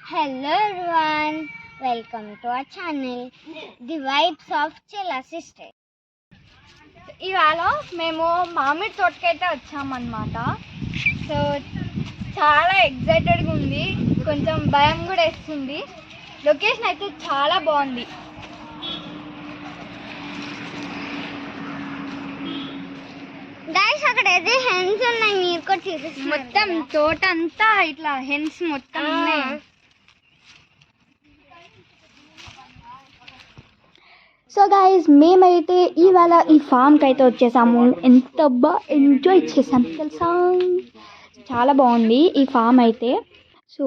Hello everyone, welcome to our channel, The Vibes of Chilla Sister. ఇవాళ మేము మామిడి తోటకైతే వచ్చామన్నమాట. సో చాలా ఎక్సైటెడ్గా ఉంది, కొంచెం భయం కూడా వేస్తుంది. లొకేషన్ అయితే చాలా బాగుంది. గైస్ అక్కడైతే హెన్స్ ఉన్నాయి, మీరు కూడా చూపిస్తున్నారు. మొత్తం తోట అంతా ఇట్లా హెన్స్ మొత్తం ఉన్నాయి. సో గైస్ మేమైతే ఇవాళ ఈ ఫామ్కి అయితే వచ్చేసాము. ఎంత బాగా ఎంజాయ్ చేసాం తెలుసా, చాలా బాగుంది ఈ ఫామ్ అయితే. సో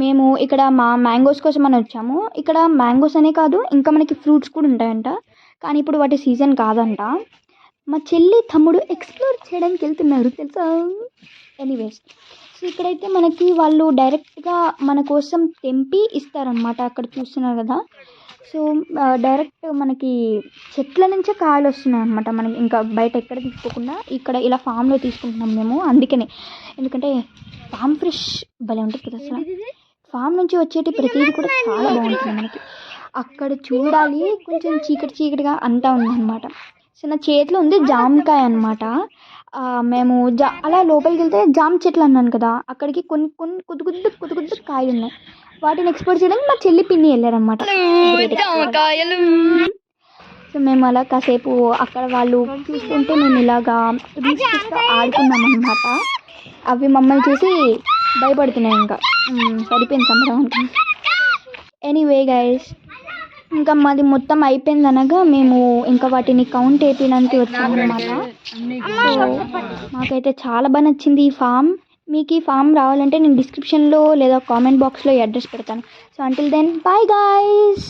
మేము ఇక్కడ మా మ్యాంగోస్ కోసం అని వచ్చాము. ఇక్కడ మ్యాంగోస్ అనే కాదు, ఇంకా మనకి ఫ్రూట్స్ కూడా ఉంటాయంట, కానీ ఇప్పుడు వాటి సీజన్ కాదంట. మా చెల్లి తమ్ముడు ఎక్స్ప్లోర్ చేయడానికి వెళ్తున్నారు తెలుసా. ఎనీవేస్, సో ఇక్కడైతే మనకి వాళ్ళు డైరెక్ట్గా మన కోసం తెంపి ఇస్తారనమాట. అక్కడ చూస్తున్నారు కదా, సో డైరెక్ట్ మనకి చెట్ల నుంచే కాయలు వస్తున్నాయి అనమాట. మనకి ఇంకా బయట ఎక్కడ తీసుకోకుండా ఇక్కడ ఇలా ఫామ్లో తీసుకుంటున్నాం మేము. అందుకనే, ఎందుకంటే ఫామ్ ఫ్రెష్ భలే ఉంటుంది కదా అసలు. ఫామ్ నుంచి వచ్చేటి ప్రతిదీ కూడా చాలా బాగుంటుంది మనకి. అక్కడ చూడాలి, కొంచెం చీకటిగా అంతా ఉందన్నమాట. సో నా చేతిలో ఉంది జామకాయ అనమాట. మేము అలా లోపలికి వెళ్తే జామ చెట్లు అన్నాను కదా, అక్కడికి కొన్ని కొద్ది కాయలు ఉన్నాయి. వాటిని ఎక్స్పోర్ట్ చేయడానికి మా చెల్లి పిన్ని వెళ్ళారనమాట. సో మేము అలా కాసేపు అక్కడ వాళ్ళు చూస్తుంటే మేము ఇలాగా ఆడుకున్నాం అనమాట. అవి మమ్మల్ని చూసి భయపడుతున్నాయి. ఇంకా సరిపోయింది సంబరం అనుకున్నాం. ఎనీవే గైస్, ఇంకా మాది మొత్తం అయిపోయింది అనగా మేము ఇంకా వాటిని కౌంట్ వేయడానికి వచ్చామన్నమాట. సో మాకైతే చాలా బాగా నచ్చింది ఈ ఫామ్. మీకు ఈ ఫామ్ రావాలంటే నేను డిస్క్రిప్షన్లో లేదా కామెంట్ బాక్స్లో ఈ అడ్రస్ పెడతాను. So until then, bye guys.